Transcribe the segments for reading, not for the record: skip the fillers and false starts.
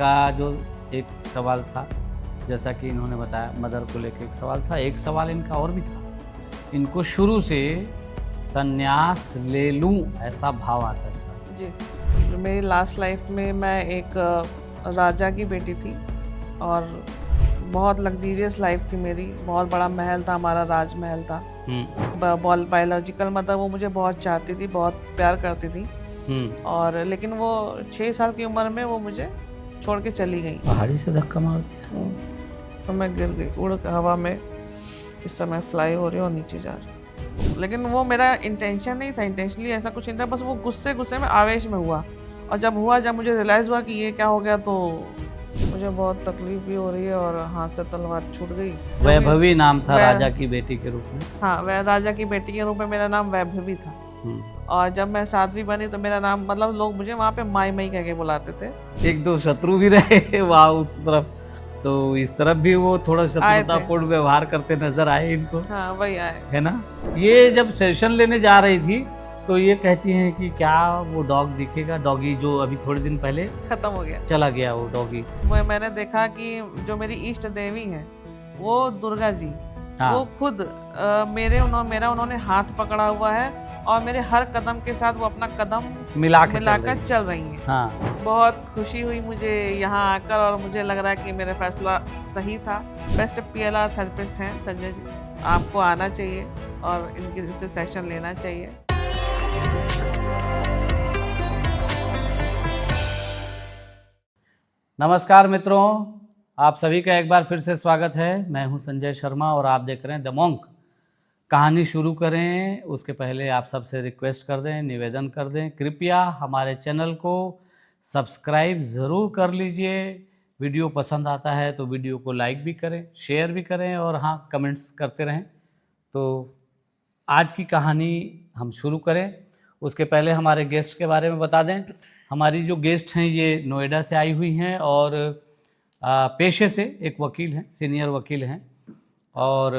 इनका जो एक सवाल था, जैसा कि इन्होंने बताया मदर को लेकर एक सवाल था, एक सवाल इनका और भी था। इनको शुरू से संन्यास ले लूं ऐसा भाव आता था। जी, मेरी लास्ट लाइफ में मैं एक राजा की बेटी थी और बहुत लग्जीरियस लाइफ थी मेरी। बहुत बड़ा महल था, हमारा राजमहल था। बायोलॉजिकल मदर वो मुझे बहुत चाहती थी, बहुत प्यार करती थी। और लेकिन वो 6 साल की उम्र में वो मुझे छोड़ के चली गई। पहाड़ी से धक्का मार दिया तो मैं गिर गई, उड़ के हवा में इस समय फ्लाई हो रही हूँ और नीचे जा रही हूँ। लेकिन वो मेरा इंटेंशन नहीं था, इंटेंशनली ऐसा कुछ नहीं था, बस वो गुस्से में आवेश में हुआ। और जब मुझे रियलाइज़ हुआ कि ये क्या हो गया, तो मुझे बहुत तकलीफ भी हो रही है और हाथ से तलवार छूट गई। वैभवी नाम था राजा की बेटी के रूप में। हाँ, वह राजा की बेटी के रूप में मेरा नाम वैभवी था। और जब मैं साध्वी बनी तो मेरा नाम, मतलब लोग मुझे वहाँ पे माई मई कह के बुलाते थे। एक दो शत्रु भी रहे वहाँ उस तरफ, तो इस तरफ भी वो थोड़ा शत्रुतापूर्ण व्यवहार करते नजर आए इनको। हाँ, वही आए, है ना। ये जब सेशन लेने जा रही थी तो ये कहती हैं कि क्या वो डॉग दिखेगा, डॉगी जो अभी थोड़े दिन पहले खत्म हो गया, चला गया वो डॉगी। मैंने देखा कि जो मेरी इष्ट देवी है वो दुर्गा जी, हाँ। वो खुद मेरा उन्होंने हाथ पकड़ा हुआ है और मेरे हर कदम के साथ वो अपना कदम मिलाकर चल रही हैं। हाँ। बहुत खुशी हुई मुझे यहाँ आकर और मुझे लग रहा है कि मेरा फैसला सही था। बेस्ट PLR थेरेपिस्ट हैं संजय जी, आपको आना चाहिए और इनसे सेशन लेना चाहिए। नमस्कार मित्रों, आप सभी का एक बार फिर से स्वागत है। मैं हूं संजय शर्मा और आप देख रहे हैं द मॉन्क। कहानी शुरू करें उसके पहले आप सबसे रिक्वेस्ट कर दें, निवेदन कर दें, कृपया हमारे चैनल को सब्सक्राइब ज़रूर कर लीजिए। वीडियो पसंद आता है तो वीडियो को लाइक भी करें, शेयर भी करें और हाँ, कमेंट्स करते रहें। तो आज की कहानी हम शुरू करें उसके पहले हमारे गेस्ट के बारे में बता दें। हमारी जो गेस्ट हैं ये नोएडा से आई हुई हैं और पेशे से एक वकील हैं, सीनियर वकील हैं। और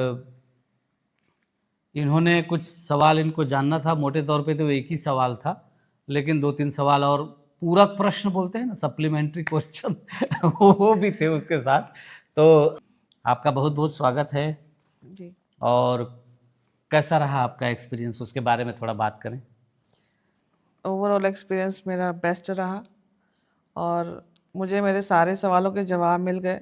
इन्होंने कुछ सवाल इनको जानना था। मोटे तौर पे तो एक ही सवाल था, लेकिन 2-3 सवाल और पूरक प्रश्न बोलते हैं ना, सप्लीमेंट्री क्वेश्चन वो भी थे उसके साथ। तो आपका बहुत बहुत स्वागत है जी। और कैसा रहा आपका एक्सपीरियंस, उसके बारे में थोड़ा बात करें। ओवरऑल एक्सपीरियंस मेरा बेस्ट रहा और मुझे मेरे सारे सवालों के जवाब मिल गए।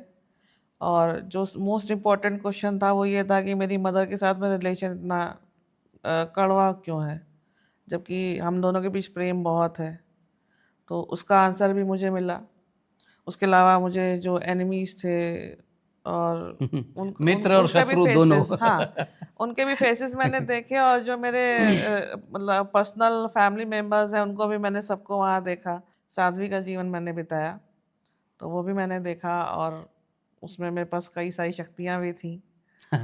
और जो मोस्ट इम्पॉर्टेंट क्वेश्चन था वो ये था कि मेरी मदर के साथ मेरा रिलेशन इतना कड़वा क्यों है, जबकि हम दोनों के बीच प्रेम बहुत है। तो उसका आंसर भी मुझे मिला। उसके अलावा मुझे जो एनिमीज थे और मित्र और शत्रु दोनों, हाँ, उनके भी फेसेस मैंने देखे। और जो मेरे मतलब पर्सनल फैमिली मेम्बर्स हैं उनको भी मैंने सबको वहाँ देखा। साध्वी का जीवन मैंने बिताया तो वो भी मैंने देखा और उसमें मेरे पास कई सारी शक्तियाँ भी थी। तो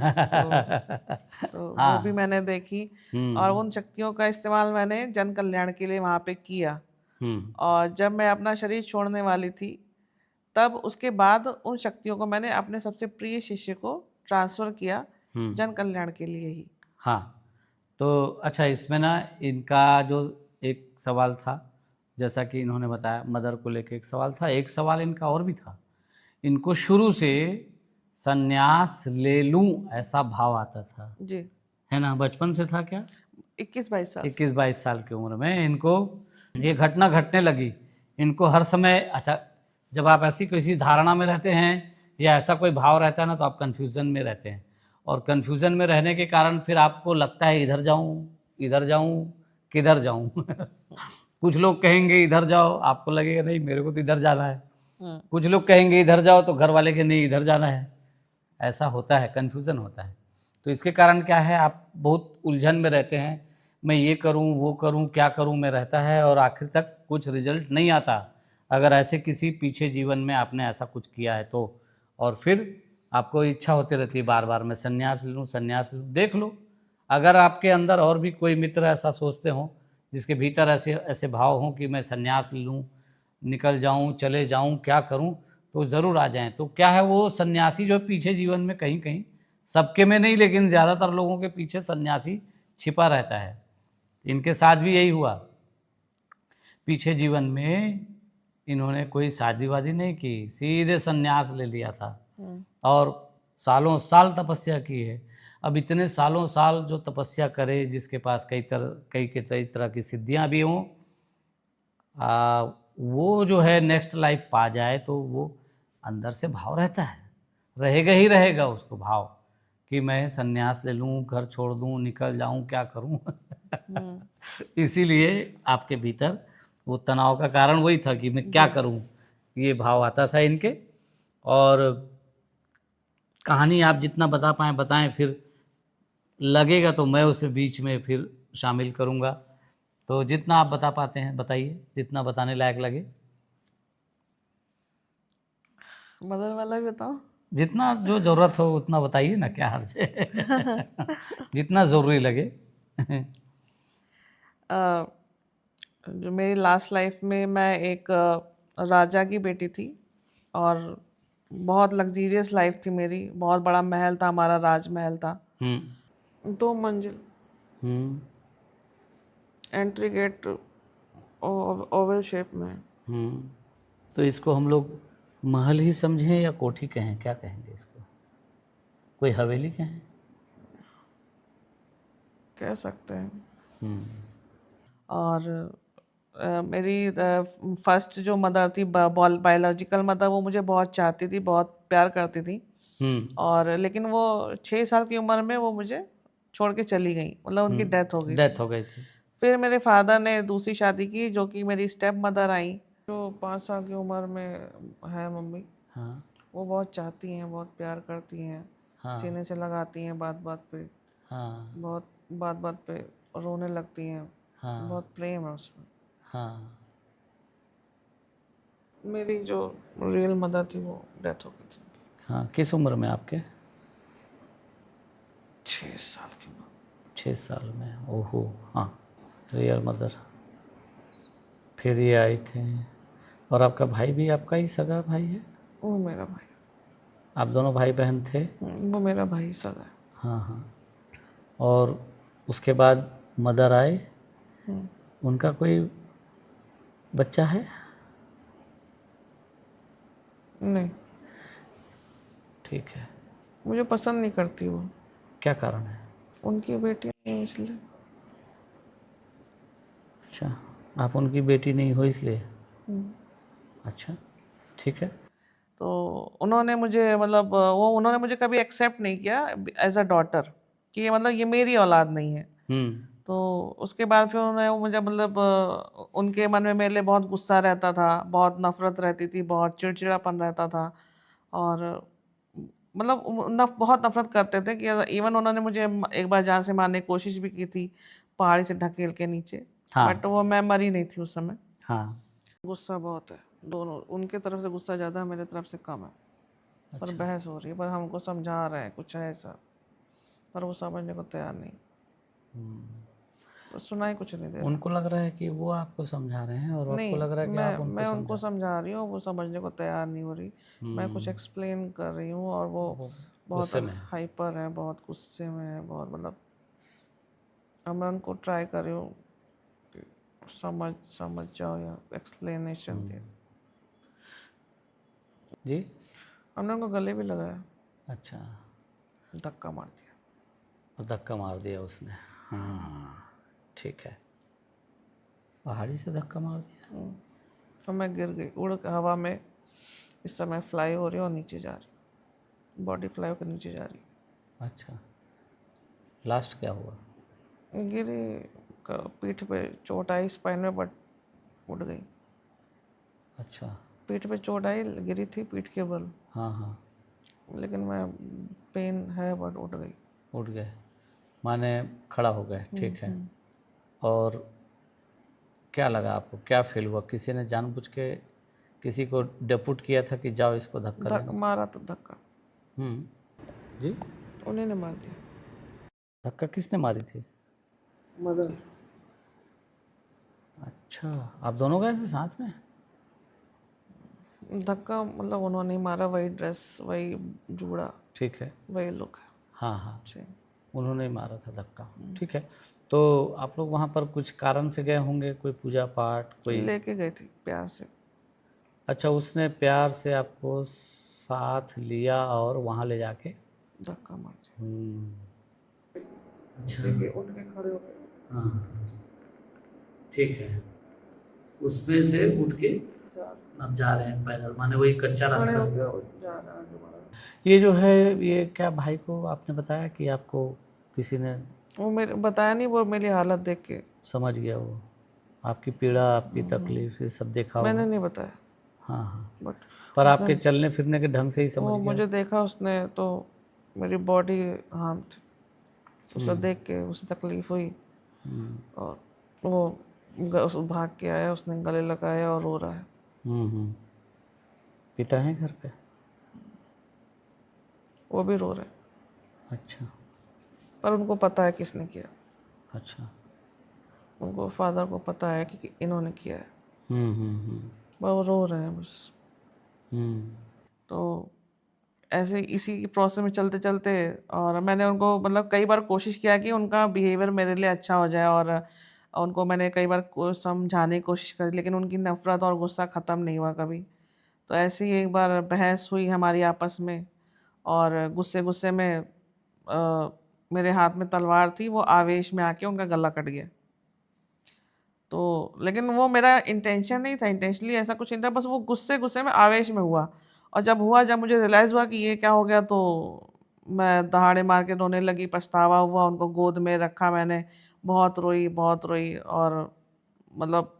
हाँ, वो भी मैंने देखी और उन शक्तियों का इस्तेमाल मैंने जन कल्याण के लिए वहाँ पे किया। और जब मैं अपना शरीर छोड़ने वाली थी तब उसके बाद उन शक्तियों को मैंने अपने सबसे प्रिय शिष्य को ट्रांसफ़र किया जन कल्याण के लिए ही। हाँ, तो अच्छा, इसमें ना इनका जो एक सवाल था, जैसा कि इन्होंने बताया मदर को लेकर एक सवाल था, एक सवाल इनका और भी था। इनको शुरू से संन्यास ले लूं ऐसा भाव आता था। जी, है ना, बचपन से था क्या? 21-22 साल 21-22 साल की उम्र में इनको ये घटना घटने लगी। इनको हर समय, अच्छा, जब आप ऐसी किसी धारणा में रहते हैं या ऐसा कोई भाव रहता है ना, तो आप कन्फ्यूज़न में रहते हैं और कन्फ्यूज़न में रहने के कारण फिर आपको लगता है इधर जाऊं किधर जाऊं कुछ लोग कहेंगे इधर जाओ, आपको लगेगा नहीं मेरे को तो इधर जाना है। कुछ लोग कहेंगे इधर जाओ तो घर वाले के नहीं इधर जाना है। ऐसा होता है, कन्फ्यूज़न होता है। तो इसके कारण क्या है, आप बहुत उलझन में रहते हैं, मैं ये करूं वो करूं क्या करूं में रहता है और आखिर तक कुछ रिजल्ट नहीं आता। अगर ऐसे किसी पीछे जीवन में आपने ऐसा कुछ किया है तो, और फिर आपको इच्छा होती रहती है बार बार मैं संन्यास लूँ। देख लो, अगर आपके अंदर और भी कोई मित्र ऐसा सोचते हों, जिसके भीतर ऐसे भाव हों कि मैं संन्यास लूँ, निकल जाऊँ, चले जाऊँ, क्या करूँ, तो ज़रूर आ जाएं। तो क्या है, वो सन्यासी जो पीछे जीवन में कहीं कहीं, सबके में नहीं लेकिन ज़्यादातर लोगों के पीछे सन्यासी छिपा रहता है। इनके साथ भी यही हुआ। पीछे जीवन में इन्होंने कोई शादी वादी नहीं की, सीधे संन्यास ले लिया था हम्म, और सालों साल तपस्या की है। अब इतने सालों साल जो तपस्या करे, जिसके पास कई तरह की सिद्धियां भी हों, वो जो है नेक्स्ट लाइफ पा जाए तो वो अंदर से भाव रहता है, रहेगा ही रहेगा उसको भाव कि मैं संन्यास ले लूँ, घर छोड़ दूँ, निकल जाऊँ, क्या करूँ। इसीलिए आपके भीतर वो तनाव का कारण वही था कि मैं क्या करूँ, ये भाव आता था इनके। और कहानी आप जितना बता पाएँ बताएं, फिर लगेगा तो मैं उसे बीच में फिर शामिल करूँगा। तो जितना आप बता पाते हैं बताइए, जितना बताने लायक लगे। मदर वाला भी बताओ। जितना जो ज़रूरत हो उतना बताइए ना, क्या हर्ज है। जितना ज़रूरी लगे। अ, जो मेरी लास्ट लाइफ में मैं एक राजा की बेटी थी और बहुत लग्जीरियस लाइफ थी मेरी। बहुत बड़ा महल था, हमारा राजमहल था, हम्म 2 मंजिल, हम्म एंट्री गेट ओवल शेप में। हम्म। तो इसको हम लोग महल ही समझें या कोठी कहें, क्या कहेंगे इसको? कोई हवेली कहें? कह सकते हैं। हम्म और मेरी फर्स्ट जो मदर थी, बायोलॉजिकल मदर, वो मुझे बहुत चाहती थी, बहुत प्यार करती थी। हम्म और लेकिन वो 6 साल की उम्र में वो मुझे छोड़ के चली गई, मतलब उनकी डेथ हो गई डेथ थी। हो गई थी। फिर मेरे फादर ने दूसरी शादी की, जो कि मेरी स्टेप मदर आई, जो 5 साल की उम्र में है मम्मी। हाँ वो बहुत चाहती हैं, बहुत प्यार करती हैं, हाँ सीने से लगाती हैं, बात बात पे, हाँ बहुत बात बात पे रोने लगती हैं। हाँ बहुत प्रेम है उसमें। हाँ। मेरी जो रियल मदर थी वो डेथ हो गई थी हाँ किस उम्र में आपके? 6 साल की उम्र। 6 साल में, ओहो। हाँ, रियल मदर। फिर ये आई थे। और आपका भाई भी आपका ही सगा भाई है? वो मेरा भाई, आप दोनों भाई बहन थे? वो मेरा भाई सगा है। हाँ हाँ। और उसके बाद मदर आए, उनका कोई बच्चा है? नहीं, ठीक है। मुझे पसंद नहीं करती वो। क्या कारण है? उनकी बेटी नहीं हूँ इसलिए। अच्छा, आप उनकी बेटी नहीं हो इसलिए? अच्छा, ठीक है। तो उन्होंने मुझे, मतलब वो उन्होंने मुझे कभी एक्सेप्ट नहीं किया एज अ डॉटर, कि ये मतलब ये मेरी औलाद नहीं है। हम्म तो उसके बाद फिर उन्होंने मुझे, मतलब उनके मन में मेरे लिए बहुत गुस्सा रहता था, बहुत नफरत रहती थी, बहुत चिड़चिड़ापन रहता था। और मतलब बहुत नफरत करते थे कि इवन उन्होंने मुझे एक बार जान से मारने की कोशिश भी की थी, पहाड़ी से ढकेल के नीचे। हाँ बट वो मैं मरी नहीं थी उस समय। हाँ। गुस्सा बहुत है, दोनों उनके तरफ से गुस्सा ज़्यादा है, मेरे तरफ से कम है। पर अच्छा। बहस हो रही है, पर हमको समझा रहे हैं कुछ है ऐसा, पर वो समझने को तैयार नहीं, तो सुना ही कुछ नहीं दे रहा। उनको लग रहा है कि वो आपको समझा रहे हैं और आपको नहीं, लग रहा है कि आप उनको मैं उनको समझा। समझा रही हूँ, वो समझने को तैयार नहीं हो रही। मैं कुछ एक्सप्लेन कर रही हूँ और वो वो बहुत गुस्से में है। हाइपर है, बहुत गुस्से में है, बहुत, मतलब अब मैं उनको ट्राई कर रही हूँ कि समझ जाओ या एक्सप्लेनेशन दे। जी। हमने उनको गले भी लगाया, अच्छा, धक्का मार दिया। और धक्का मार दिया उसने? हाँ, ठीक है। पहाड़ी से धक्का मार दिया? तो मैं गिर गई, उड़ के हवा में। इस समय फ्लाई हो रही है और नीचे जा रही, बॉडी फ्लाई होकर नीचे जा रही। अच्छा, लास्ट क्या हुआ? गिरी, पीठ पे चोट आई, स्पाइन में, बट उठ गई। अच्छा। पीठ पे चोट आई, गिरी थी पीठ के बल, हाँ हाँ। लेकिन मैं, पेन है बट उठ गई। उठ गए, माने खड़ा हो गए, ठीक है। और क्या लगा आपको, क्या फील हुआ? किसी ने जानबूझ के किसी को डेपुट किया था कि जाओ इसको धक्का देना? मारा तो धक्का जी। उन्हीं ने मार दिया। धक्का किसने मारी थी? मदर। अच्छा, आप दोनों गए थे साथ में? धक्का मतलब उन्होंने ही मारा, वही ड्रेस, वही जूड़ा, ठीक है। वही लुक है। हाँ हाँ, जी। उन्होंने ही मारा था धक्का, ठीक है। तो आप लोग वहाँ पर कुछ कारण से गए होंगे, कोई पूजा पाठ, कोई? लेके गई थी प्यार से। अच्छा, उसने प्यार से आपको साथ लिया और वहाँ ले जाके धक्का मार दिया। अच्छा, देखिए उठ के खड़े हो गए। हाँ ठीक है, उसमें से उठ के अब जा रहे हैं पैदल, माने वही कच्चा खड़े रास्ता। हो गए और जा रहे हैं दोबारा। ये जो है, ये क्या भाई को आपने बताया कि आपको किसी ने वो मेरे बताया नहीं, वो मेरी हालत देख के समझ गया, वो आपकी पीड़ा आपकी तकलीफ ये सब देखा मैंने होगा। नहीं बताया, हाँ हाँ, बट पर उसने आपके चलने फिरने के ढंग से ही समझ वो गया। मुझे देखा उसने तो मेरी बॉडी हार्म थी, उसे देख के उसे तकलीफ हुई और वो उस भाग के आया, उसने गले लगाया और रो रहा है। पिता है घर पे? वो भी रो रहे हैं, अच्छा पर उनको पता है किसने किया। अच्छा। उनको फादर को पता है कि इन्होंने किया है, हम्म। पर वो रो रहे हैं बस। हम्म तो ऐसे इसी प्रोसेस में चलते चलते, और मैंने उनको मतलब कई बार कोशिश किया कि उनका बिहेवियर मेरे लिए अच्छा हो जाए, और उनको मैंने कई बार समझाने की कोशिश करी, लेकिन उनकी नफ़रत और गुस्सा ख़त्म नहीं हुआ कभी। तो ऐसे ही एक बार बहस हुई हमारी आपस में, और गुस्से गुस्से में मेरे हाथ में तलवार थी, वो आवेश में आके उनका गला कट गया। तो लेकिन वो मेरा इंटेंशन नहीं था, इंटेंशनली ऐसा कुछ नहीं था, बस वो गुस्से गुस्से में आवेश में हुआ। और जब मुझे रियलाइज़ हुआ कि ये क्या हो गया, तो मैं दहाड़े मार के रोने लगी, पछतावा हुआ, उनको गोद में रखा मैंने, बहुत रोई और मतलब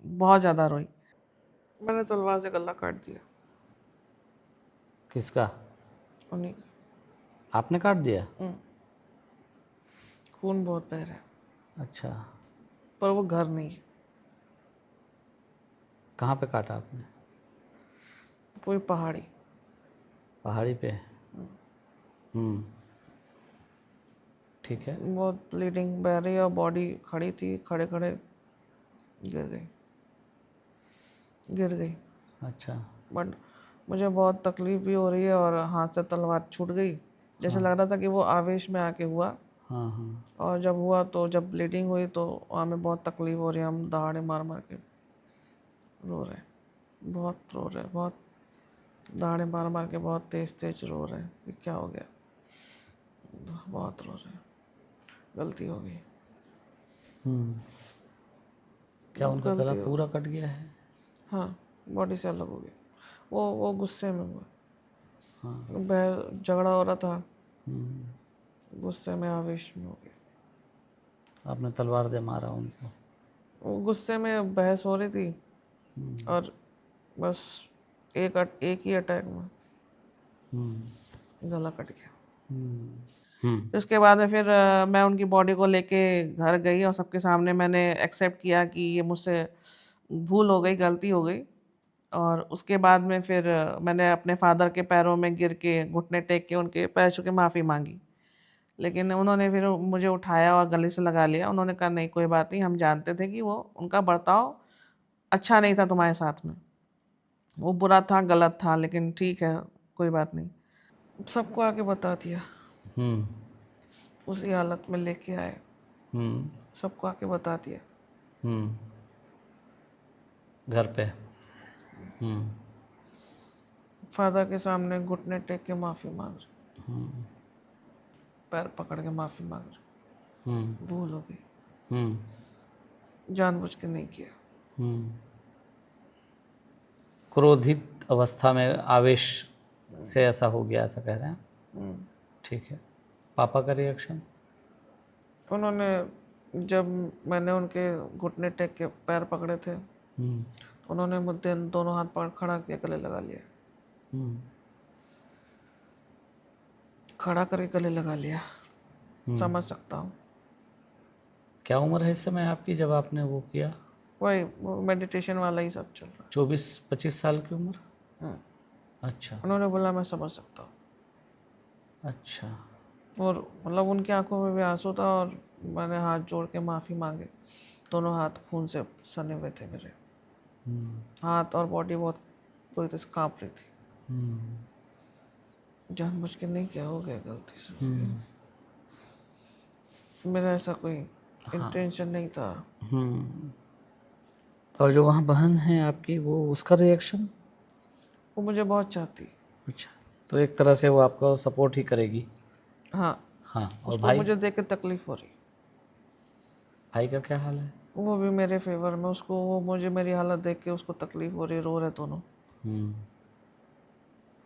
बहुत ज़्यादा रोई। मैंने तलवार से गला काट दिया किसका? उन्हीं आपने काट दिया? का। खून बहुत बह रहा है, अच्छा, पर वो घर नहीं है, कहाँ पे काटा आपने? कोई पहाड़ी। पहाड़ी पे? ठीक है। बहुत ब्लीडिंग बह रही है और बॉडी खड़ी थी, खड़े खड़े गिर गई। अच्छा। बट मुझे बहुत तकलीफ भी हो रही है, और हाथ से तलवार छूट गई, जैसे लग रहा था कि वो आवेश में आके हुआ। हाँ हाँ। और जब हुआ तो जब ब्लीडिंग हुई तो हमें बहुत तकलीफ हो रही है, हम दहाड़े मार मार के रो रहे हैं, बहुत रो रहे हैं, बहुत दहाड़े मार मार के बहुत तेज तेज रो रहे हैं कि क्या हो गया, बहुत रो रहे हैं, गलती हो गई, क्या बहुत उनका गला गलती हो पूरा कट गया है? हाँ, बॉडी से अलग हो गई। वो गुस्से में हुआ, हाँ। झगड़ा हो रहा था, गुस्से में आवेश में हो गया। आपने तलवार से मारा उनको? वो गुस्से में बहस हो रही थी, और बस एक ही अटैक में गला कट गया। फिर उसके बाद में फिर मैं उनकी बॉडी को लेके घर गई, और सबके सामने मैंने एक्सेप्ट किया कि ये मुझसे भूल हो गई, गलती हो गई। और उसके बाद में फिर मैंने अपने फादर के पैरों में गिर के घुटने टेक के उनके पैर छू के माफ़ी मांगी, लेकिन उन्होंने फिर मुझे उठाया और गले से लगा लिया। उन्होंने कहा नहीं, कोई बात नहीं, हम जानते थे कि वो उनका बर्ताव अच्छा नहीं था तुम्हारे साथ में, वो बुरा था, गलत था, लेकिन ठीक है, कोई बात नहीं। सबको आके बता दिया, उसी हालत में लेके आए, सबको आके बता दिया घर पे। फादर के सामने घुटने टेक के माफ़ी मांग रहे, पैर पकड़ के माफ़ी मांग रहे, भूल हो गई, जानबूझ के नहीं किया। क्रोधित अवस्था में आवेश से ऐसा हो गया, ऐसा कह रहे हैं? ठीक है। पापा का रिएक्शन? उन्होंने जब मैंने उनके घुटने टेक के पैर पकड़े थे, तो उन्होंने मुझे दोनों हाथ पकड़ खड़ा किया, गले लगा लिया, खड़ा करके गले लगा लिया। समझ सकता हूँ। क्या उम्र है इस समय आपकी जब आपने वो किया? वही वो मेडिटेशन वाला ही सब चल रहा 24-25 साल की उम्र? है। अच्छा उन्होंने बोला मैं समझ सकता हूँ, अच्छा। और मतलब उनकी आंखों में भी आंसू था, और मैंने हाथ जोड़ के माफ़ी मांगी। दोनों हाथ खून से सने हुए थे मेरे, हाथ और बॉडी बहुत पूरी तरह से काँप रही थी। जानबूझ के नहीं किया, हो गया गलती से। मेरा ऐसा कोई इंटेंशन नहीं था। और जो वहाँ बहन है आपकी, वो उसका रिएक्शन? वो मुझे बहुत चाहती है। अच्छा, तो एक तरह से वो आपको सपोर्ट ही करेगी। हाँ, हाँ, और उसको भाई? मुझे देख के तकलीफ हो रही। भाई का क्या हाल है? वो भी मेरे फेवर में, उसको वो मुझे मेरी हालत देख के उसको तकलीफ हो रही, रो रहे दोनों। हम्म।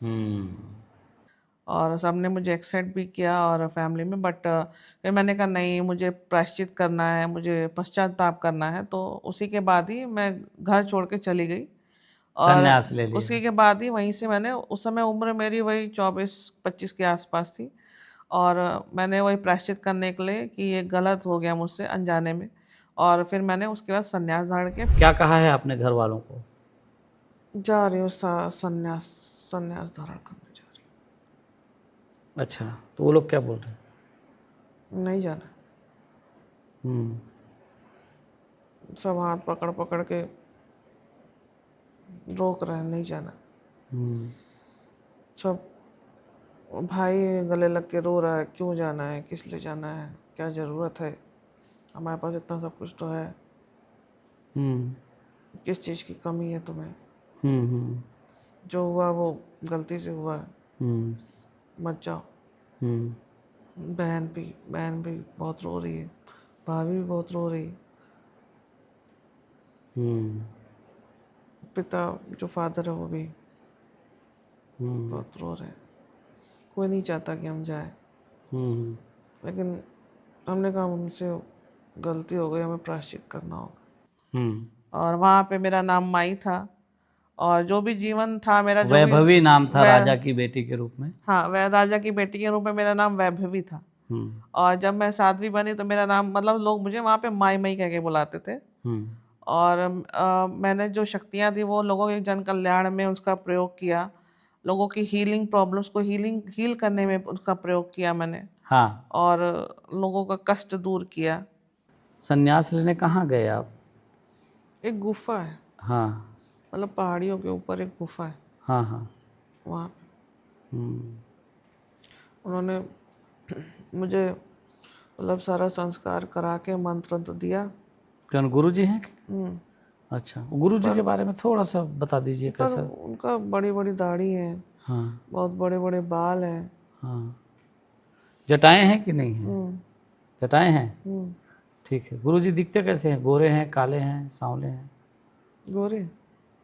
हम्म। और सबने मुझे एक्सेप्ट भी किया और फैमिली में, बट फिर मैंने कहा नहीं, मुझे प्रायश्चित करना है, मुझे पश्चाताप करना है। तो उसी के बाद ही मैं घर छोड़ के चली गई। और संन्यास ले लिया? उसी के बाद ही वहीं से मैंने, उस समय उम्र मेरी वही 24-25 के आसपास थी, और मैंने वही प्रायश्चित करने के लिए कि ये गलत हो गया मुझसे अनजाने में, और फिर मैंने उसके बाद संन्यास धारण के क्या कहा है आपने घर वालों को? जा रही हूँ संन्यास संन्यास धारण करने जा रही अच्छा, तो वो लोग क्या बोल रहे हैं? हूँ। नहीं जाना। हम्म। सब हाथ पकड़ पकड़ के रोक रहे हैं, नहीं जाना। हम्म। सब भाई गले लग के रो रहा है, क्यों जाना है, किस लिए जाना है, क्या ज़रूरत है, हमारे पास इतना सब कुछ तो है, हम्म। किस चीज़ की कमी है तुम्हें, हम्म। जो हुआ वो गलती से हुआ है, हम्म। मत जाओ। हम्म। बहन भी बहुत रो रही है, भाभी भी बहुत रो रही है, हम्म। पिता जो फादर है वो भी हम्म। बहुत रो रहे हैं। कोई नहीं चाहता कि हम जाए, हम्म। लेकिन हमने कहा हमसे गलती हो गई, हमें प्रायश्चित करना होगा। हम्म। और वहाँ पे मेरा नाम माई था, और जो भी जीवन था मेरा, जो भी वैभवी नाम था वह, राजा की बेटी के रूप में? हाँ, वह राजा की बेटी के रूप में मेरा नाम वैभवी था। हम्म। और जब मैं साध्वी बनी तो मेरा नाम, मतलब लोग मुझे वहाँ पे माई माई कह के बुलाते थे। हम्म। और मैंने जो शक्तियाँ थी वो लोगों के जन कल्याण में उसका प्रयोग किया, लोगों की हीलिंग प्रॉब्लम्स को हील करने में उसका प्रयोग किया मैंने, हाँ। और लोगों का कष्ट दूर किया। संन्यास लेने कहाँ गए आप? एक गुफा है, हाँ। मतलब पहाड़ियों के ऊपर एक गुफा है, हाँ। हाँ। वहाँ पे हम्म। उन्होंने मुझे मतलब सारा संस्कार करा के मंत्र तो दिया। कौन गुरु जी हैं? हम्म, अच्छा, गुरु जी पर के बारे में थोड़ा सा बता दीजिए पर कैसा? उनका बड़ी बड़ी दाढ़ी है, हाँ। बहुत बड़े बड़े बाल हैं। हाँ। जटाएं हैं कि नहीं हैं? हम्म। जटाएं हैं। हम्म। ठीक है। गुरु जी दिखते कैसे हैं? गोरे हैं, काले हैं, सांवले हैं? गोरे।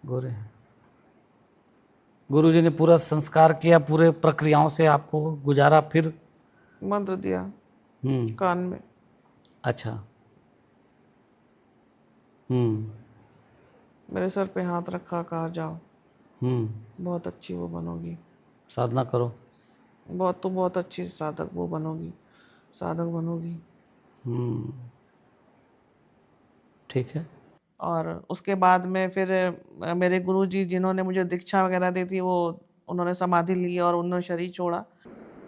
गोरे हैं। गुरु जी ने पूरा संस्कार किया, पूरे प्रक्रियाओं से आपको गुजारा, फिर? मंत्र दिया हम्म। कान में, अच्छा। हम्म। मेरे सर पे हाथ रखा, कहा जाओ, हम्म। बहुत अच्छी वो बनोगी, साधना करो। बहुत अच्छी साधक वो बनोगी, साधक बनोगी। हम्म। ठीक है। और उसके बाद में फिर मेरे गुरुजी जिन्होंने मुझे दीक्षा वगैरह दी थी, वो उन्होंने समाधि ली और उन्होंने शरीर छोड़ा।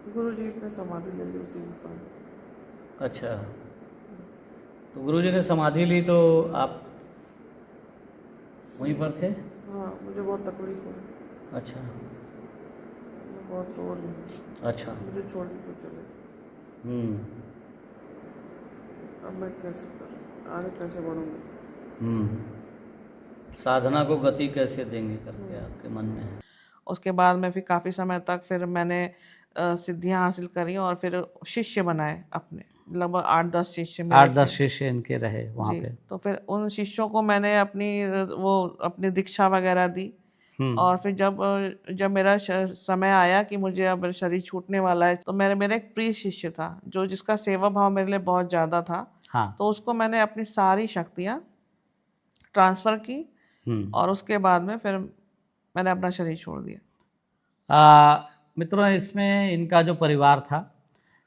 गुरुजी इसने समाधि ले ली उसी गुफा में। अच्छा, तो गुरु जी ने समाधि ली तो आप वहीं पर थे? हाँ, मुझे बहुत तकलीफ हुई, अच्छा। मैं बहुत रो रही हूँ, अच्छा। मुझे छोड़ के चले, हम्म। अब मैं कैसे करूँ, आगे कैसे बढ़ूँगी। हम्म। साधना को गति कैसे देंगे करके आपके मन में है? उसके बाद में फिर काफ़ी समय तक फिर मैंने सिद्धियाँ हासिल करी, और फिर शिष्य बनाए अपने, लगभग 8-10 शिष्य मेरे 8-10 थे। शिष्य इनके रहे वहाँ जी, पे? तो फिर उन शिष्यों को मैंने वो अपनी दीक्षा वगैरह दी। हम्म। और फिर जब मेरा समय आया कि मुझे अब शरीर छूटने वाला है, तो मेरा एक प्रिय शिष्य था जो जिसका सेवा भाव मेरे लिए बहुत ज़्यादा था। हाँ। तो उसको मैंने अपनी सारी शक्तियाँ ट्रांसफ़र की, हम्म। और उसके बाद में फिर मैंने अपना शरीर छोड़ दिया। मित्रों, इसमें इनका जो परिवार था,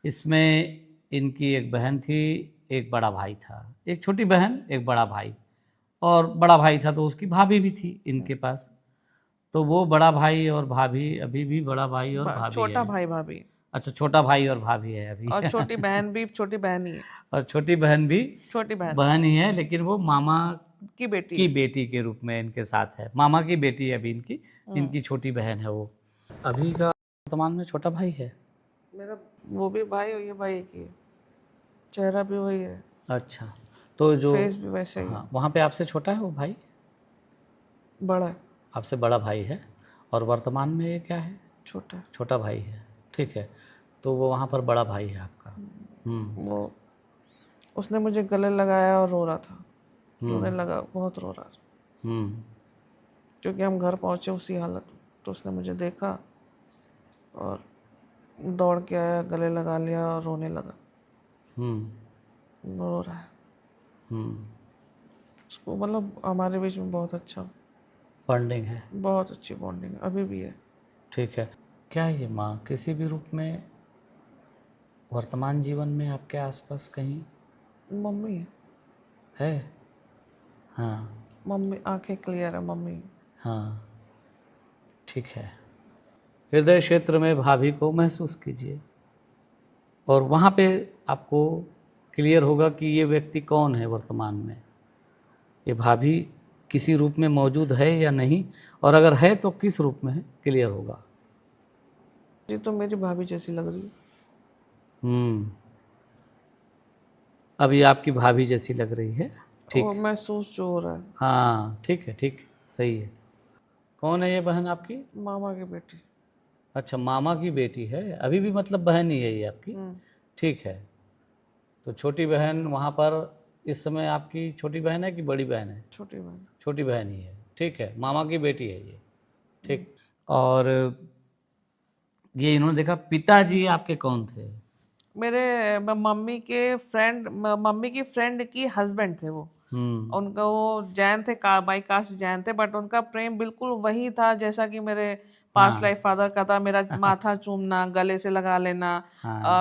इसमें इनकी एक बहन थी, एक बड़ा भाई था। एक छोटी बहन, एक बड़ा भाई, और बड़ा भाई था तो उसकी भाभी भी थी इनके पास। तो वो बड़ा भाई और भाभी, अभी भी बड़ा भाई और भाभी छोटा है? भाई भाभी, अच्छा, छोटा भाई और भाभी है अभी। और छोटी बहन भी, छोटी बहन ही है, और छोटी बहन भी छोटी बहन बहन ही है, लेकिन वो मामा की बेटी की है। बेटी के रूप में इनके साथ है। मामा की बेटी है अभी इनकी, इनकी छोटी बहन है वो। अभी का वर्तमान में छोटा भाई है? मेरा वो भी भाई और ये भाई एक ही है, चेहरा भी वही है, अच्छा, तो जो, फेस भी वैसे ही है, हाँ, वहाँ पे आपसे छोटा है वो भाई? बड़ा है। आपसे बड़ा भाई है। और वर्तमान में ये क्या है? छोटा। छोटा भाई है, ठीक है। तो वो वहाँ पर बड़ा भाई है आपका। वो उसने मुझे गले लगाया और रो रहा था, रोने लगा, बहुत रो रहा था, हम्म क्योंकि हम घर पहुंचे उसी हालत में। तो उसने मुझे देखा और दौड़ के आया, गले लगा लिया और रोने लगा। रो रहा है। हम्म उसको मतलब हमारे बीच में बहुत अच्छा, बॉन्डिंग है, बहुत अच्छी बॉन्डिंग अभी भी है। ठीक है। क्या ये माँ किसी भी रूप में वर्तमान जीवन में आपके आसपास कहीं मम्मी है। है? हाँ मम्मी, आंखें क्लियर है, मम्मी। हाँ, ठीक है। हृदय क्षेत्र में भाभी को महसूस कीजिए और वहाँ पे आपको क्लियर होगा कि ये व्यक्ति कौन है वर्तमान में, ये भाभी किसी रूप में मौजूद है या नहीं, और अगर है तो किस रूप में है, क्लियर होगा। जी तो मेरी भाभी जैसी लग रही है। अभी आपकी भाभी जैसी लग रही है, वो ठीक। महसूस जो हो रहा है। हाँ ठीक है, ठीक, सही है। कौन है ये बहन आपकी? मामा की बेटी। अच्छा, मामा की बेटी है, अभी भी मतलब बहन ही है ये आपकी, ठीक है। तो छोटी बहन वहाँ पर इस समय आपकी छोटी बहन है कि बड़ी बहन है? छोटी बहन। छोटी बहन ही है, ठीक है। मामा की बेटी है ये, ठीक। और ये इन्होंने देखा, पिताजी आपके कौन थे? मेरे मम्मी के फ्रेंड, मम्मी की फ्रेंड की हस्बैंड थे वो। उनका वो जैन थे, बाई कास्ट जैन थे, बट उनका प्रेम बिल्कुल वही था जैसा कि मेरे पास्ट लाइफ फादर का था। मेरा माथा चूमना, गले से लगा लेना,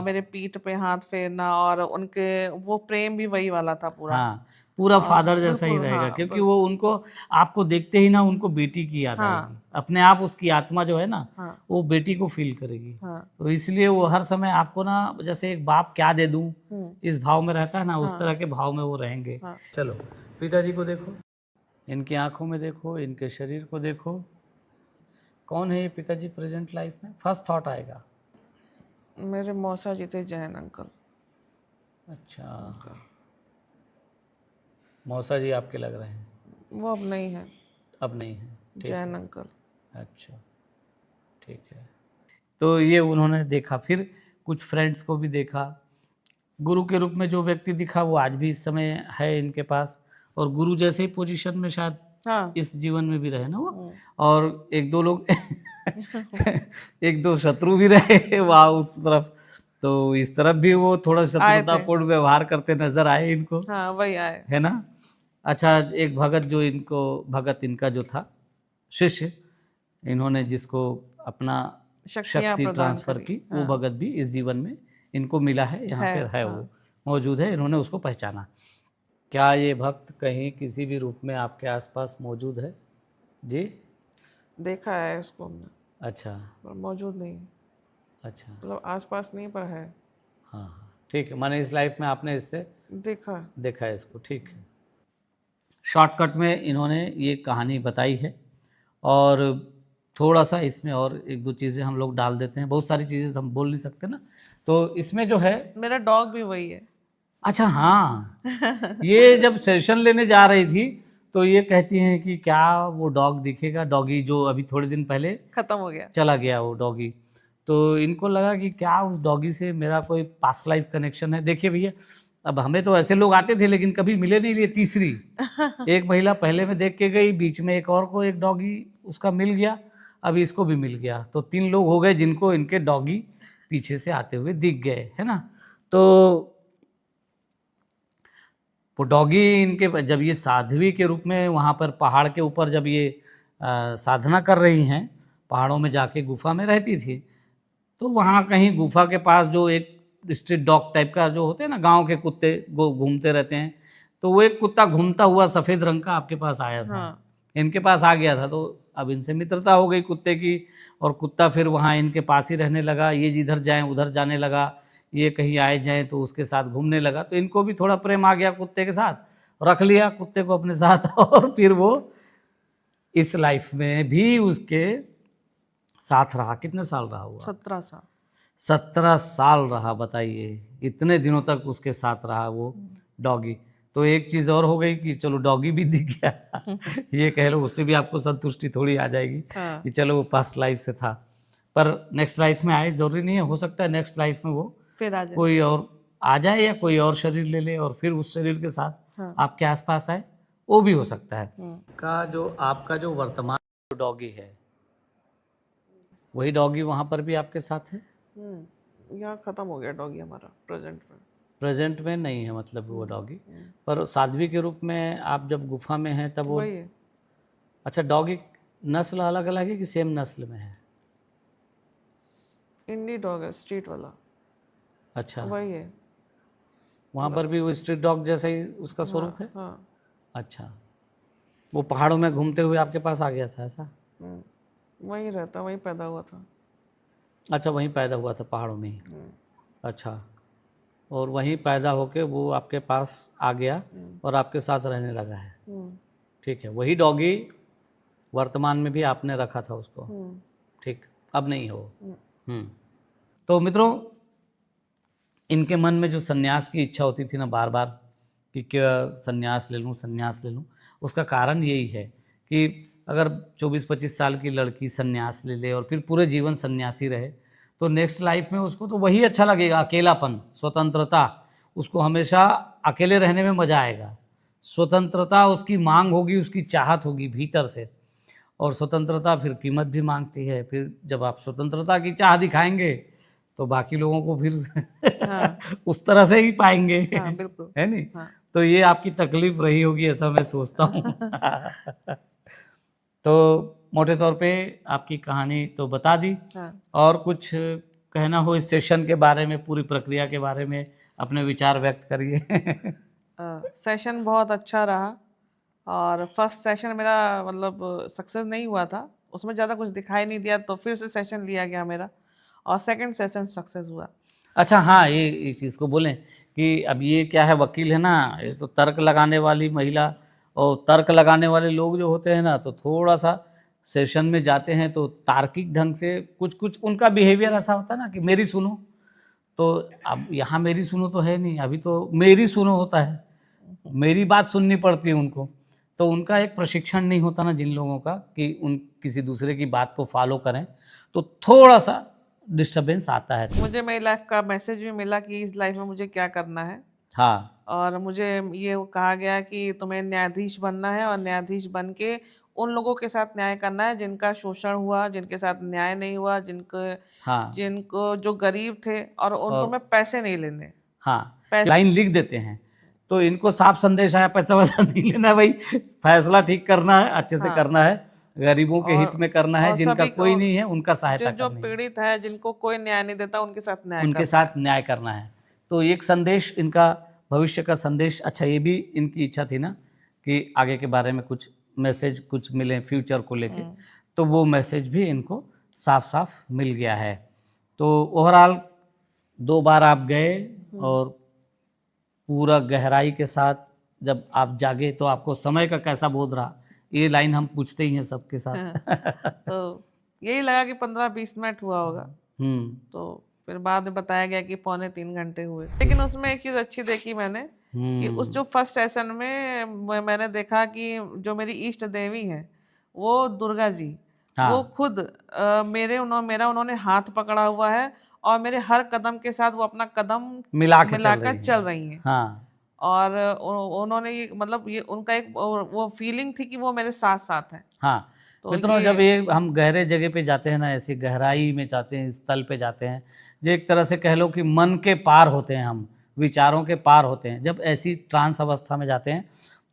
मेरे पीठ पे हाथ फेरना, और उनके वो प्रेम भी वही वाला था पूरा। हाँ, पूरा फादर जैसा ही बिल्कुल, रहेगा, हाँ, क्योंकि वो उनको आपको देखते ही ना उनको बेटी की याद आएगी, अपने आप उसकी आत्मा जो है ना वो बेटी को फील करेगी। तो इसलिए वो हर समय आपको ना, जैसे एक बाप क्या दे दूं इस भाव में रहता है ना, उस तरह के भाव में वो रहेंगे। चलो पिताजी को देखो, इनकी आंखों में देखो, इनके शरीर को देखो, कौन है ये पिताजी प्रेजेंट लाइफ में? फर्स्ट थॉट आएगा। मेरे मौसा जी थे, जैन अंकल। अच्छा, मौसा जी आपके लग रहे हैं। वो अब नहीं है। अब नहीं है, ठीक जैन है। अंकल। अच्छा, ठीक है। तो ये उन्होंने देखा, फिर कुछ फ्रेंड्स को भी देखा। गुरु के रूप में जो व्यक्ति दिखा वो आज भी इस समय है इनके पास, और गुरु जैसे ही पोजीशन में शायद इस जीवन में भी रहे ना वो। और एक दो लोग एक दो शत्रु भी रहे वहाँ उस तरफ, तो इस तरफ भी वो थोड़ा शत्रुतापूर्ण व्यवहार करते नजर आए इनको, हाँ वही आए, है ना। अच्छा, एक भगत जो इनको, भगत इनका जो था शिष्य, इन्होंने जिसको अपना शक्ति ट्रांसफर की, वो भगत भी इस जीवन में इनको मिला है, यहाँ पे है वो मौजूद है, इन्होंने उसको पहचाना। क्या ये भक्त कहीं किसी भी रूप में आपके आसपास मौजूद है? जी, देखा है उसको हमने। अच्छा, पर मौजूद नहीं। अच्छा, मतलब आसपास नहीं, पर है। हाँ हाँ, ठीक है, माने इस लाइफ में आपने इससे देखा है इसको, ठीक है। शॉर्टकट में इन्होंने ये कहानी बताई है, और थोड़ा सा इसमें और एक दो चीज़ें हम लोग डाल देते हैं, बहुत सारी चीज़ें हम बोल नहीं सकते ना, तो इसमें जो है, मेरा डॉग भी वही है। अच्छा हाँ, ये जब सेशन लेने जा रही थी तो ये कहती हैं कि क्या वो डॉग दिखेगा, डॉगी जो अभी थोड़े दिन पहले खत्म हो गया, चला गया वो डॉगी। तो इनको लगा कि क्या उस डॉगी से मेरा कोई पास्ट लाइफ कनेक्शन है। देखिए भैया, अब हमें तो ऐसे लोग आते थे लेकिन कभी मिले नहीं, लिए तीसरी एक महिला पहले में देख के गई, बीच में एक और को एक डॉगी उसका मिल गया, अभी इसको भी मिल गया, तो 3 लोग हो गए जिनको इनके डॉगी पीछे से आते हुए दिख गए, है ना। तो वो डॉगी इनके, जब ये साध्वी के रूप में वहाँ पर पहाड़ के ऊपर जब ये साधना कर रही हैं, पहाड़ों में जाके गुफा में रहती थी, तो वहाँ कहीं गुफा के पास जो एक स्ट्रीट डॉग टाइप का जो होते हैं ना, गांव के कुत्ते घूमते रहते हैं, तो वो एक कुत्ता घूमता हुआ सफ़ेद रंग का आपके पास आया था। इनके पास आ गया था, तो अब इनसे मित्रता हो गई कुत्ते की, और कुत्ता फिर वहाँ इनके पास ही रहने लगा, ये जिधर जाएं उधर जाने लगा, ये कहीं आए जाएं तो उसके साथ घूमने लगा, तो इनको भी थोड़ा प्रेम आ गया कुत्ते के साथ, रख लिया कुत्ते को अपने साथ और फिर वो इस लाइफ में भी उसके साथ रहा। कितने साल रहा हुआ? 17 साल। 17 साल रहा, बताइए, इतने दिनों तक उसके साथ रहा वो डॉगी। तो एक चीज़ और हो गई कि चलो डॉगी भी दिख गया ये कह लो, उससे भी आपको संतुष्टि थोड़ी आ जाएगी हाँ। कि चलो वो पास्ट लाइफ से था। पर नेक्स्ट लाइफ में आए ज़रूरी नहीं है, हो सकता है नेक्स्ट लाइफ में वो फिर आ जाए। कोई और आ जाए या कोई और शरीर ले ले और फिर उस शरीर के साथ हाँ। आपके आसपास आए, वो भी हो सकता है। हम्म। का जो आपका जो वर्तमान डॉगी है, वही डॉगी वहाँ पर भी आपके साथ है? यहाँ खत्म हो गया डॉगी हमारा प्रेजेंट में। प्रेजेंट में नहीं है मतलब वो डॉगी, पर साध्वी के रूप में आप जब गुफा में हैं तब वो। वही है। अच्छा, डॉगी नस्ल अलग अलग है कि सेम नस्ल में है? इंडी डॉग है, स्ट्रीट वाला। अच्छा, वही है। वहाँ पर भी वो स्ट्रीट डॉग जैसा ही उसका स्वरूप है? हाँ। अच्छा, वो पहाड़ों में घूमते हुए आपके पास आ गया था ऐसा? वहीं रहता, वहीं पैदा हुआ था। अच्छा, वहीं पैदा हुआ था पहाड़ों में ही। अच्छा, और वहीं पैदा होके वो आपके पास आ गया और आपके साथ रहने लगा है। ठीक है, वही डॉगी वर्तमान में भी आपने रखा था उसको? ठीक, अब नहीं हो। तो मित्रों, इनके मन में जो सन्यास की इच्छा होती थी ना बार बार कि क्या सन्यास ले लूँ, सन्यास ले लूँ, उसका कारण यही है कि अगर 24-25 साल की लड़की सन्यास ले ले और फिर पूरे जीवन सन्यासी रहे तो नेक्स्ट लाइफ में उसको तो वही अच्छा लगेगा, अकेलापन, स्वतंत्रता। उसको हमेशा अकेले रहने में मज़ा आएगा। स्वतंत्रता उसकी मांग होगी, उसकी चाहत होगी भीतर से, और स्वतंत्रता फिर कीमत भी मांगती है। फिर जब आप स्वतंत्रता की चाह दिखाएंगे तो बाकी लोगों को फिर उस तरह से ही पाएंगे। हाँ, बिल्कुल। है नहीं? हाँ। तो ये आपकी तकलीफ रही होगी ऐसा मैं सोचता हूँ। तो मोटे तौर पे आपकी कहानी तो बता दी। हाँ। और कुछ कहना हो इस सेशन के बारे में, पूरी प्रक्रिया के बारे में अपने विचार व्यक्त करिए। सेशन बहुत अच्छा रहा और फर्स्ट सेशन मेरा मतलब सक्सेस नहीं हुआ था, उसमें ज़्यादा कुछ दिखाई नहीं दिया, तो फिर से सेशन लिया गया मेरा और सेकंड सेशन सक्सेस हुआ। अच्छा, हाँ, ये चीज़ को बोलें कि अब ये क्या है, वकील है ना, ये तो तर्क लगाने वाली महिला और तर्क लगाने वाले लोग जो होते हैं ना, तो थोड़ा सा सेशन में जाते हैं तो तार्किक ढंग से कुछ कुछ उनका बिहेवियर ऐसा होता है ना कि मेरी सुनो, तो अब यहाँ मेरी सुनो तो है नहीं, अभी तो मेरी सुनो होता है, मेरी बात सुननी पड़ती है उनको। तो उनका एक प्रशिक्षण नहीं होता ना जिन लोगों का कि उन किसी दूसरे की बात को फॉलो करें, तो थोड़ा सा डिस्टर्बेंस आता है। मुझे मेरी लाइफ का मैसेज भी मिला कि इस लाइफ में मुझे क्या करना है। हाँ, और मुझे ये कहा गया कि तुम्हें न्यायाधीश बनना है और न्यायाधीश बन के उन लोगों के साथ न्याय करना है जिनका शोषण हुआ, जिनके साथ न्याय नहीं हुआ, हाँ, जिनको जो गरीब थे, और उन तुम्हें पैसे नहीं लेने। हाँ, पैसे। लाइन लिख देते हैं तो इनको साफ संदेश आया, पैसा वैसा नहीं लेना है भाई, फैसला ठीक करना है, अच्छे से करना है, गरीबों के हित में करना है, और जिनका सभी कोई नहीं है उनका सहायता जो करनी है, पीड़ित है, जिनको कोई न्याय नहीं देता, उनके साथ न्याय उनके साथ न्याय करना है। तो एक संदेश इनका, भविष्य का संदेश। अच्छा, ये भी इनकी इच्छा थी ना कि आगे के बारे में कुछ मैसेज कुछ मिले फ्यूचर को लेके, तो वो मैसेज भी इनको साफ साफ मिल गया है। तो ओवरऑल 2 बार आप गए और पूरा गहराई के साथ जब आप जागे तो आपको समय का कैसा बोध रहा? ये लाइन हम पूछते ही हैं सबके साथ। तो यही लगा कि 15-20 मिनट हुआ होगा। तो फिर बाद में बताया गया कि 2.75 घंटे हुए। लेकिन उसमें एक चीज़ अच्छी देखी मैंने कि उस जो फर्स्ट सेशन में मैंने देखा कि जो मेरी इष्ट देवी हैं वो दुर्गा जी, वो खुद मेरा उन्होंने हाथ पकड़ा हुआ है और मेरे हर कदम के साथ वो अपना कदम मिलाकर चल रही हैं। हाँ, और उन्होंने ये मतलब ये उनका एक वो फीलिंग थी कि वो मेरे साथ साथ हैं। हाँ। तो मित्रों, जब ये हम गहरे जगह पे जाते हैं ना, ऐसी गहराई में जाते हैं, स्थल पे जाते हैं, जो एक तरह से कह लो कि मन के पार होते हैं, हम विचारों के पार होते हैं। जब ऐसी ट्रांस अवस्था में जाते हैं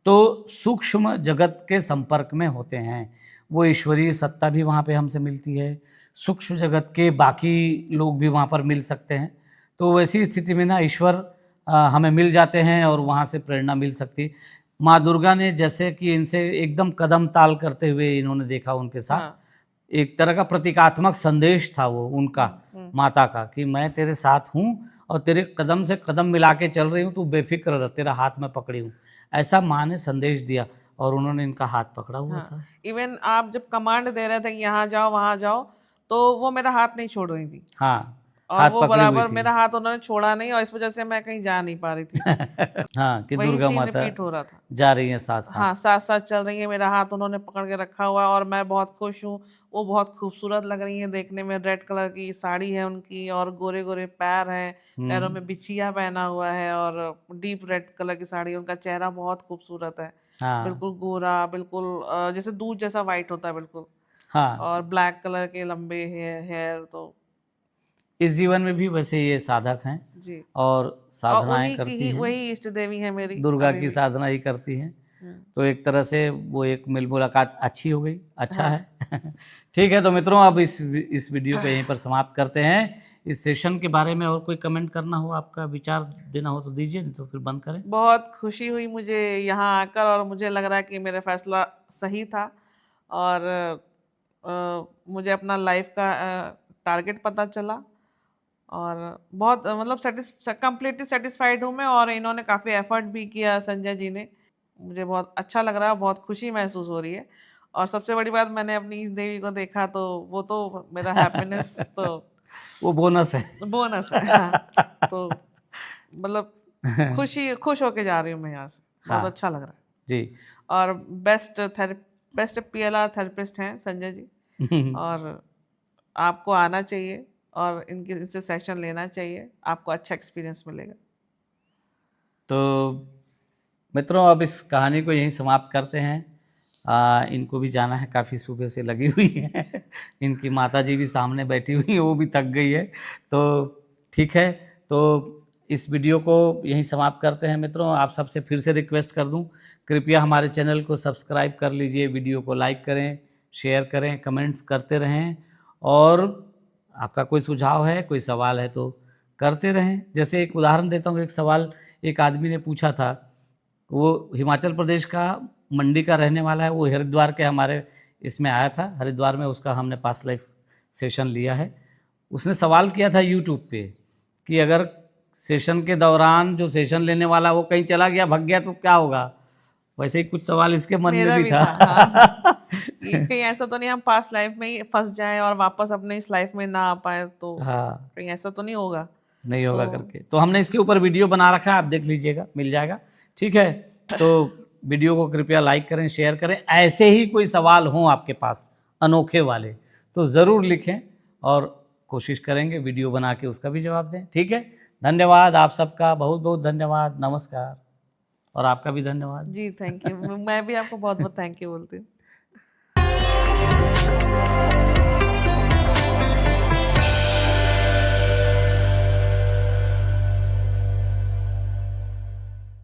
तो सूक्ष्म जगत के संपर्क में होते हैं, वो ईश्वरीय सत्ता भी वहाँ पे हमसे मिलती है, सूक्ष्म जगत के बाकी लोग भी वहाँ पर मिल सकते हैं। तो वैसी स्थिति में ना ईश्वर हमें मिल जाते हैं और वहाँ से प्रेरणा मिल सकती। माँ दुर्गा ने जैसे कि इनसे एकदम कदम ताल करते हुए इन्होंने देखा उनके साथ, एक तरह का प्रतीकात्मक संदेश था वो उनका, माता का, कि मैं तेरे साथ हूँ और तेरे कदम से कदम मिला के चल रही हूँ, तू बेफिक्र रह, तेरा हाथ में पकड़ी हूँ, ऐसा माँ ने संदेश दिया और उन्होंने इनका हाथ पकड़ा हुआ था। इवन आप जब कमांड दे रहे थे कि यहाँ जाओ वहाँ जाओ, तो वो मेरा हाथ नहीं छोड़ रही थी। हाँ, और हाथ वो पकड़ी हुई बराबर थी। मेरा हाथ उन्होंने छोड़ा नहीं और इस वजह से मैं कहीं जा नहीं पा रही थी। हाँ, कि वही दुर्गा सीन माता रिपीट हो रहा था। जा रही हैं साथ साथ। हाँ, साथ-साथ चल रही है, मेरा हाथ उन्होंने पकड़ के रखा हुआ है और मैं बहुत खुश हूँ। वो बहुत खूबसूरत लग रही हैं देखने में, रेड कलर की साड़ी है उनकी और गोरे-गोरे पैर हैं, पैरों में बिछिया पहना हुआ है और डीप रेड कलर की साड़ी है, उनका चेहरा बहुत खूबसूरत है। हाँ बिल्कुल गोरा, बिल्कुल जैसे दूध जैसा व्हाइट होता है बिल्कुल, हाँ, और ब्लैक कलर के लंबे हेयर तो इस जीवन में भी वैसे ये साधक हैं जी। और और साधनाएं उन्हीं की करती ही हैं, वही इष्ट देवी है मेरी दुर्गा अभी की भी। साधना ही करती हैं। हुँ। तो एक तरह से वो एक मिल मुलाकात अच्छी हो गई, अच्छा हाँ। है। ठीक है, तो मित्रों अब इस वीडियो को यहीं पर समाप्त करते हैं। इस सेशन के बारे में और कोई कमेंट करना हो, आपका विचार देना हो तो दीजिए, नहीं तो फिर बंद करें। बहुत खुशी हुई मुझे यहाँ आकर और मुझे लग रहा है कि मेरा फैसला सही था और मुझे अपना लाइफ का टारगेट पता चला और बहुत मतलब कंप्लीटली सेटिस्फाइड हूँ मैं और इन्होंने काफ़ी एफर्ट भी किया संजय जी ने। मुझे बहुत अच्छा लग रहा है, बहुत खुशी महसूस हो रही है और सबसे बड़ी बात मैंने अपनी इस देवी को देखा तो वो तो मेरा हैप्पीनेस तो वो बोनस है। बोनस है। हाँ, तो मतलब खुश होके जा रही हूँ मैं यहाँ से, बहुत हाँ अच्छा लग रहा है। जी। और बेस्ट PLR थेरेपिस्ट हैं संजय जी और आपको आना चाहिए और इनसे सेशन लेना चाहिए, आपको अच्छा एक्सपीरियंस मिलेगा। तो मित्रों अब इस कहानी को यहीं समाप्त करते हैं। इनको भी जाना है, काफ़ी सुबह से लगी हुई है। इनकी माता जी भी सामने बैठी हुई है, वो भी थक गई है। तो ठीक है, तो इस वीडियो को यहीं समाप्त करते हैं। मित्रों आप सबसे फिर से रिक्वेस्ट कर दूं, कृपया हमारे चैनल को सब्सक्राइब कर लीजिए, वीडियो को लाइक करें, शेयर करें, कमेंट्स करते रहें और आपका कोई सुझाव है, कोई सवाल है तो करते रहें। जैसे एक उदाहरण देता हूँ, एक सवाल एक आदमी ने पूछा था, वो हिमाचल प्रदेश का मंडी का रहने वाला है, वो हरिद्वार के हमारे इसमें आया था, हरिद्वार में उसका हमने पास्ट लाइफ सेशन लिया है। उसने सवाल किया था यूट्यूब पे कि अगर सेशन के दौरान जो सेशन लेने वाला वो कहीं चला गया, भग गया तो क्या होगा। वैसे ही कुछ सवाल इसके मन में मेरा भी भी था। था। हाँ, कि कहीं ऐसा तो नहीं हम पास्ट लाइफ में ही फंस जाएं और वापस अपने इस लाइफ में ना आ पाए, तो हाँ, कहीं ऐसा तो नहीं होगा। नहीं होगा तो करके तो हमने इसके ऊपर वीडियो बना रखा है, आप देख लीजिएगा, मिल जाएगा। ठीक है, तो वीडियो को कृपया लाइक करें, शेयर करें। ऐसे ही कोई सवाल हों आपके पास अनोखे वाले तो ज़रूर लिखें और कोशिश करेंगे वीडियो बना के उसका भी जवाब दें। ठीक है, धन्यवाद आप सबका, बहुत बहुत धन्यवाद, नमस्कार। और आपका भी धन्यवाद। जी थैंक यू, मैं भी आपको बहुत बहुत थैंक यू बोलती हूँ।